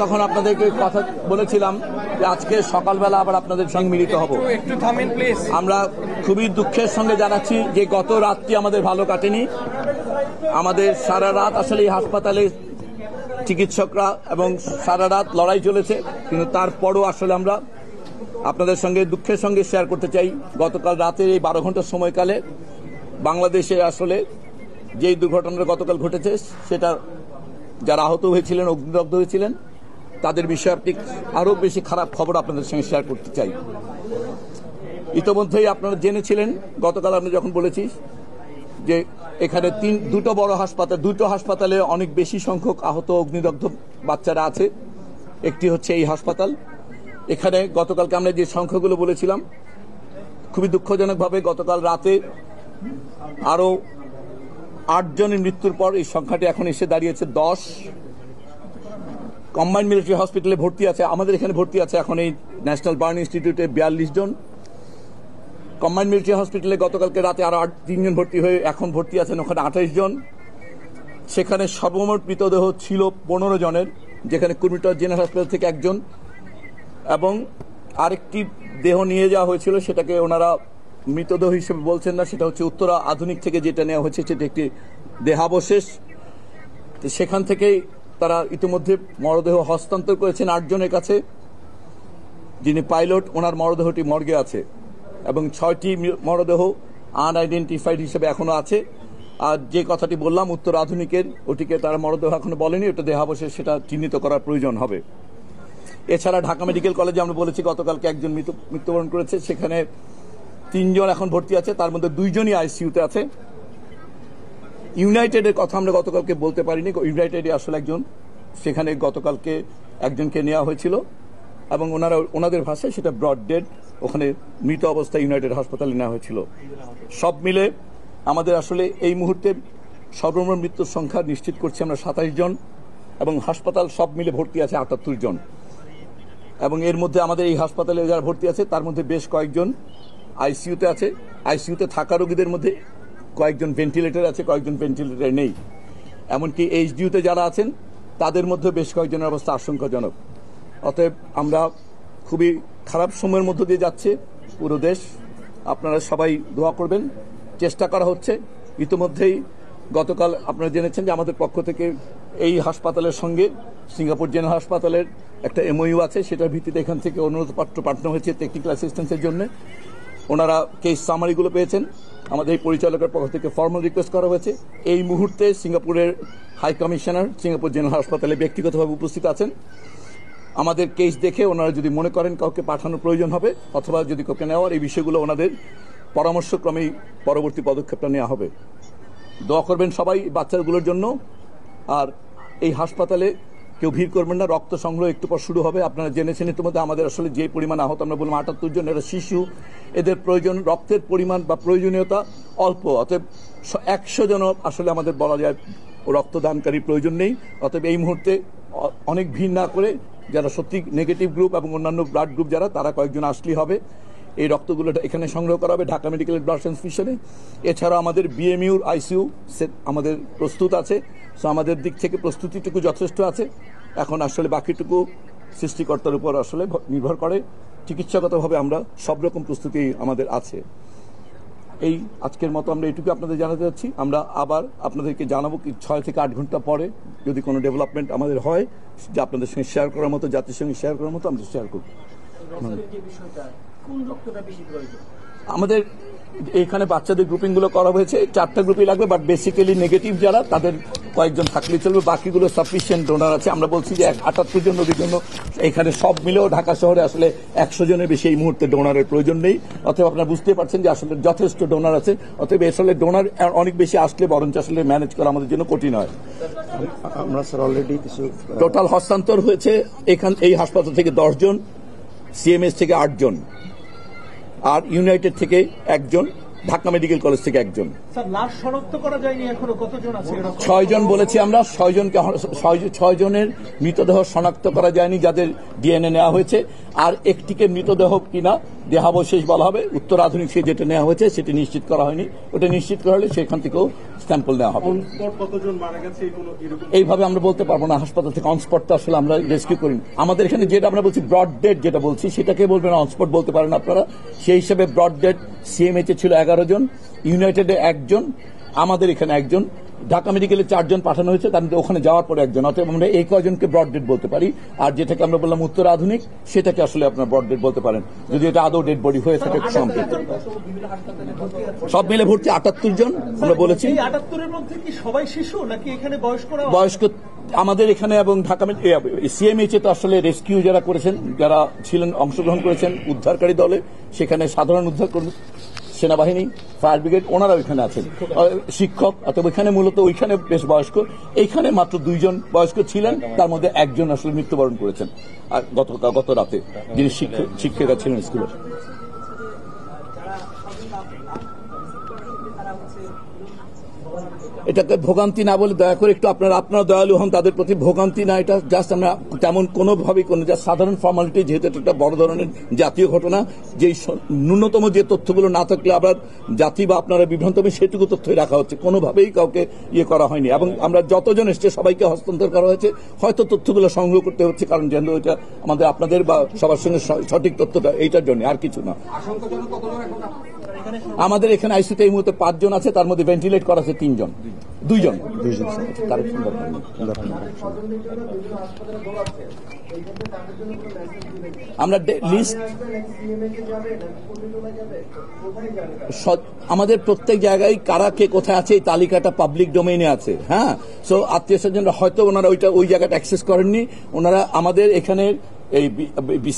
তখন আপনাদেরকে কথা বলেছিলাম যে আজকে সকালবেলা আবার আপনাদের সঙ্গে মিলিত হব। একটু থামেন প্লিজ। আমরা খুবই দুঃখের সঙ্গে জানাচ্ছি যে গত রাতটি আমাদের ভালো কাটেনি। আমাদের সারা রাত আসলে এই হাসপাতালে চিকিৎসকরা এবং সারা রাত লড়াই চলেছে, কিন্তু তারপরও আসলে আমরা আপনাদের সঙ্গে দুঃখের সঙ্গে শেয়ার করতে চাই গতকাল রাতের এই 12 ঘন্টার সময়কালে বাংলাদেশে আসলে যেই দুর্ঘটনাটা গতকাল ঘটেছে সেটা যারা আহত হয়েছিলেন, অগ্নিদগ্ধ হয়েছিলেন, তাদের বিষয়ে আপনি আরও বেশি খারাপ খবর আপনাদের সঙ্গে শেয়ার করতে চাই। ইতোমধ্যেই আপনারা জেনেছিলেন গতকাল আমরা যখন বলেছি যে এখানে দুটো হাসপাতালে অনেক বেশি সংখ্যক আহত অগ্নিদগ্ধ বাচ্চারা আছে। একটি হচ্ছে এই হাসপাতাল। এখানে গতকালকে আমরা যে সংখ্যাগুলো বলেছিলাম, খুবই দুঃখজনকভাবে গতকাল রাতে আরও 8 জনের মৃত্যুর পর এই সংখ্যাটি এখন এসে দাঁড়িয়েছে 10। কম্বাইন্ড মিলিটারি হসপিটালে ভর্তি আছে, আমাদের এখানে ভর্তি আছে এখন এই ন্যাশনাল বার্ন ইনস্টিটিউটে 42 জন। কম্বাইন্ড মিলিটারি হসপিটালে গতকালকে রাতে আরো 3 জন ভর্তি হয়ে এখন ভর্তি আছেন ওখানে 28 জন। সেখানে সর্বমোট মৃতদেহ ছিল 15 জনের, যেখানে কুর্মিটোলা জেনারেল হাসপাতাল থেকে 1 জন এবং আরেকটি দেহ নিয়ে যাওয়া হয়েছিল, সেটাকে ওনারা মৃতদেহ হিসেবে বলছেন না, সেটা হচ্ছে উত্তরা আধুনিক থেকে যেটা নেওয়া হয়েছে সেটা একটি দেহাবশেষ। সেখান থেকেই তারা ইতিমধ্যে মরদেহ হস্তান্তর করেছেন 8 জনের কাছে। যিনি পাইলট ওনার মরদেহটি মর্গে আছে এবং 6টি মরদেহ আনআইডেন্টিফাইড হিসেবে এখনো আছে। আর যে কথাটি বললাম উত্তর আধুনিকের, ওটিকে তারা মরদেহ এখনো বলেনি, ওটা দেহাবশেষ, সেটা চিহ্নিত করার প্রয়োজন হবে। এছাড়া ঢাকা মেডিকেল কলেজে আমরা বলেছি গতকালকে 1 জন মৃত্যুবরণ করেছে, সেখানে 3 জন এখন ভর্তি আছে, তার মধ্যে 2 জনই আইসিইউতে আছে। ইউনাইটেডের কথা আমরা গতকালকে বলতে পারিনি, ইউনাইটেডে আসলে একজন, সেখানে গতকালকে একজনকে নেওয়া হয়েছিল এবং ওনাদের ভাষায় সেটা ব্রড ডেড, ওখানে মৃত অবস্থায় ইউনাইটেড হাসপাতালে নেওয়া হয়েছিল। সব মিলে আমাদের আসলে এই মুহূর্তে সর্বমোট মৃত্যুর সংখ্যা নিশ্চিত করছি আমরা 27 জন এবং হাসপাতাল সব মিলে ভর্তি আছে 78 জন। এবং এর মধ্যে আমাদের এই হাসপাতালে যারা ভর্তি আছে তার মধ্যে বেশ কয়েকজন আইসিইউতে আছে। আইসিইউতে থাকা রোগীদের মধ্যে কয়েকজন ভেন্টিলেটর আছে, কয়েকজন ভেন্টিলেটর নেই। এমনকি এইচডিইউতে যারা আছেন তাদের মধ্যে বেশ কয়েকজনের অবস্থা আশঙ্কাজনক। অতএব আমরা খুবই খারাপ সময়ের মধ্য দিয়ে যাচ্ছে পুরো দেশ। আপনারা সবাই দোয়া করবেন। চেষ্টা করা হচ্ছে। ইতিমধ্যেই গতকাল আপনারা জেনেছেন যে আমাদের পক্ষ থেকে এই হাসপাতালের সঙ্গে সিঙ্গাপুর জেনারেল হাসপাতালের একটা এমওইউ আছে, সেটার ভিত্তিতে এখান থেকে অনুরোধপত্র পাঠানো হয়েছে টেকনিক্যাল অ্যাসিস্ট্যান্সের জন্য। ওনারা কেস সামারিগুলো পেয়েছেন, আমাদের এই পরিচালকের পক্ষ থেকে ফর্মাল রিকোয়েস্ট করা হয়েছে। এই মুহূর্তে সিঙ্গাপুরের হাই কমিশনার সিঙ্গাপুর জেনারেল হাসপাতালে ব্যক্তিগতভাবে উপস্থিত আছেন। আমাদের কেস দেখে ওনারা যদি মনে করেন কাউকে পাঠানোর প্রয়োজন হবে অথবা যদি কাউকে নেওয়ার, এই বিষয়গুলো ওনাদের পরামর্শক্রমেই পরবর্তী পদক্ষেপটা নেওয়া হবে। দোয়া করবেন সবাই বাচ্চাগুলোর জন্য। আর এই হাসপাতালে কেউ ভিড় করবেন না, রক্ত সংগ্রহ একটু পর শুরু হবে। আপনারা জেনেছেন ইতিমধ্যে আমাদের আসলে যে পরিমাণ আহত, আমরা বললাম 78 জন, এরা শিশু, এদের প্রয়োজন রক্তের পরিমাণ বা প্রয়োজনীয়তা অল্প। অতএব 100 জন আসলে আমাদের বলা যায় রক্তদানকারী প্রয়োজন নেই। অতএব এই মুহূর্তে অনেক ভিড় না করে যারা সত্যি নেগেটিভ গ্রুপ এবং অন্যান্য ব্লাড গ্রুপ যারা, তারা কয়েকজন আসলেই হবে। এই রক্তগুলো এখানে সংগ্রহ করা হবে ঢাকা মেডিকেলের ব্লাড ট্রান্সফিউশনে। এছাড়া আমাদের বিএমইউর আইসিইউ সেট আমাদের প্রস্তুত আছে। সো আমাদের দিক থেকে প্রস্তুতিটুকু যথেষ্ট আছে। এখন আসলে বাকিটুকু সৃষ্টিকর্তার উপর আসলে নির্ভর করে। চিকিৎসাগতভাবে আমরা সব রকম প্রস্তুতি আমাদের আছে। এই আজকের মতো আমরা এটুকু আপনাদের জানাতে যাচ্ছি। আমরা আবার আপনাদেরকে জানাবো কি 6 থেকে 8 ঘন্টা পরে যদি কোনো ডেভেলপমেন্ট আমাদের হয় যে আপনাদের সঙ্গে শেয়ার করার মতো, জাতির সঙ্গে শেয়ার করার মতো আমরা শেয়ার করব। আমাদের এখানে বাচ্চাদের গ্রুপিং গুলো করা হয়েছে, 4টা গ্রুপই লাগবে, বাট বেসিক্যালি নেগেটিভ যারা তাদের কয়েকজন থাকলেই চলবে, বাকিগুলো সাফিসিয়েন্ট ডোনার আছে। আমরা বলছি যে 78 জন রোগীর জন্য এখানে সব মিলেও ঢাকা শহরে আসলে 100 জনের বেশি এই মুহূর্তে ডোনারের প্রয়োজন নেই। অতএব আপনারা বুঝতে পারছেন যে আসলে যথেষ্ট ডোনার আছে। অতএব আসলে ডোনার অনেক বেশি আসলে বরঞ্চ আসলে ম্যানেজ করা আমাদের জন্য কঠিন হয়। আমরা স্যার অলরেডি কিছু টোটাল হস্তান্তর হয়েছে এই হাসপাতাল থেকে 10 জন, সিএমএস থেকে 8 জন, আর ইউনাইটেড থেকে 1 জন, ঢাকা মেডিকেল কলেজ থেকে একজন। স্যার লাশ শনাক্ত করা যায়নি এখনো, কতজন আছে? 6 জন বলেছি আমরা, 6 জনের মৃতদেহ শনাক্ত করা যায়নি যাদের ডিএনএ নেওয়া হয়েছে, আর একটিকে মৃতদেহ কিনা দেহাবশেষ বলা হবে, উত্তর আধুনিক সে যেটা নেওয়া হয়েছে সেটি নিশ্চিত করা হয়নি, ওটা নিশ্চিত করা হলে সেখান থেকেও স্যাম্পল নেওয়া হবে। কতজন মারা গেছে এইভাবে আমরা বলতে পারবো না, হাসপাতাল থেকে অনস্পট তো আসলে আমরা রেস্কিউ করি। আমাদের এখানে যেটা আমরা বলছি ব্রড ডেড যেটা বলছি সেটাকে বলবেন, অনস্পট বলতে পারেন আপনারা। সেই হিসেবে ব্রড ডেড সিএমএইচ ছিল 11 জন, ইউনাইটেডে 1 জন, আমাদের এখানে 1 জন, ঢাকা মেডিকেলে 4 জন পাঠানো হয়েছে, তার মধ্যে ওখানে যাওয়ার পরে 1 জন। অতএব আমরা এই কয়জনকে ব্রড ডেড বলতে পারি। আর যেটাকে আমরা বললাম উত্তর আধুনিক, সেটাকে আসলে আপনার ব্রড ডেড বলতে পারেন, যদি এটা আদৌ ডেড বডি হয়ে থাকে। সব মিলে ভর্তি 78 জন আমরা বলেছি। 78-এর মধ্যে কি সবাই শিশু নাকি এখানে বয়স্করা? বয়স্ক আমাদের এখানে এবং ঢাকা সিএমএইচ তো আসলে রেস্কিউ যারা করেছেন, যারা ছিলেন অংশগ্রহণ করেছেন উদ্ধারকারী দলে, সেখানে সাধারণ উদ্ধার সেনাবাহিনী, ফায়ার ব্রিগেড, ওনারা ওইখানে আছেন, শিক্ষক। অথবা ওইখানে মূলত ওইখানে বেশ বয়স্ক, এইখানে মাত্র 2 জন বয়স্ক ছিলেন, তার মধ্যে 1 জন আসলে মৃত্যুবরণ করেছেন আর গত রাতে, যিনি শিক্ষিকা ছিলেন স্কুলের। এটাকে ভোগান্তি না বলে দয়া করে একটু আপনারা দয়ালু হন তাদের প্রতি। ভোগান্তি না, এটা জাস্ট আমরা তেমন কোনোভাবেই জাস্ট সাধারণ ফর্মালিটি, যেহেতু এটা একটা বড় ধরনের জাতীয় ঘটনা, যেই ন্যূনতম যে তথ্যগুলো না থাকলে আবার জাতি বা আপনারা বিভ্রান্ত হবে সেটুকু তথ্যই রাখা হচ্ছে, কোনোভাবেই কাউকে করা হয়নি। এবং আমরা যতজন এসছে সবাইকে হস্তান্তর করা হয়েছে, হয়তো তথ্যগুলো সংগ্রহ করতে হচ্ছে, কারণ যেন এটা আমাদের আপনাদের বা সবার সঙ্গে সঠিক তথ্যটা এইটার জন্য, আর কিছু না। আমাদের এখানে আইসিইউতে এই মুহূর্তে 5 জন আছে, তার মধ্যে ভেন্টিলেট করা আছে 3 জন, 2 জন। আমরা লিস্ট আমাদের প্রত্যেক জায়গায় কারা কে কোথায় আছে এই তালিকাটা পাবলিক ডোমেইনে আছে। হ্যাঁ, সো আত্মীয় স্বজনরা হয়তো ওনারা ওই জায়গাটা অ্যাক্সেস করেননি। ওনারা আমাদের এখানে এই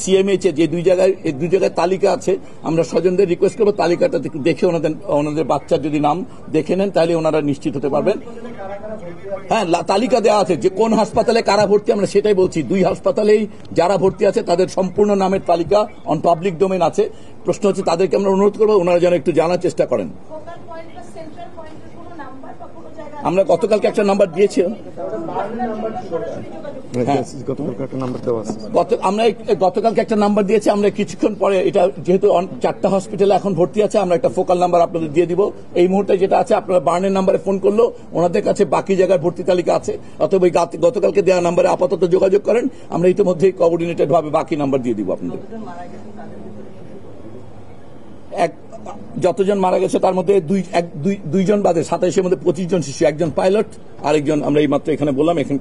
সিএমএইচ যে 2 জায়গায় তালিকা আছে, আমরা স্বজনদের রিকোয়েস্ট করবো তালিকাটা দেখে ওনাদের বাচ্চার যদি নাম দেখে নেন তাহলে ওনারা নিশ্চিত হতে পারবেন। হ্যাঁ, তালিকা দেওয়া আছে যে কোন হাসপাতালে কারা ভর্তি, আমরা সেটাই বলছি। 2 হাসপাতালেই যারা ভর্তি আছে তাদের সম্পূর্ণ নামের তালিকা অন পাবলিক ডোমেইন আছে। প্রশ্ন হচ্ছে তাদেরকে আমরা অনুরোধ করবো ওনারা যেন একটু জানার চেষ্টা করেন। আমরা গতকালকে একটা নাম্বার দিয়েছিলাম, গতকালকে একটা নাম্বার দিয়েছি। আমরা কিছুক্ষণ পরে, এটা যেহেতু 4টা হসপিটালে এখন ভর্তি আছে, আমরা একটা ফোকাল নাম্বার আপনাদের দিয়ে দিব। এই মুহূর্তে যেটা আছে, আপনারা বার্নের নাম্বারে ফোন করলেও ওনাদের কাছে বাকি জায়গার ভর্তি তালিকা আছে। অথবা গতকালকে দেওয়া নাম্বারে আপাতত যোগাযোগ করেন, আমরা ইতিমধ্যেই কোঅর্ডিনেটেড ভাবে বাকি নাম্বার দিয়ে দিব আপনাদের। যতজন মারা গেছে তার মধ্যে 2 জন বাদে 27-এর মধ্যে 25 জন শিশু, 1 জন পাইলট, আরেকজন আমরা এই মাত্র এখানে বললাম এখানে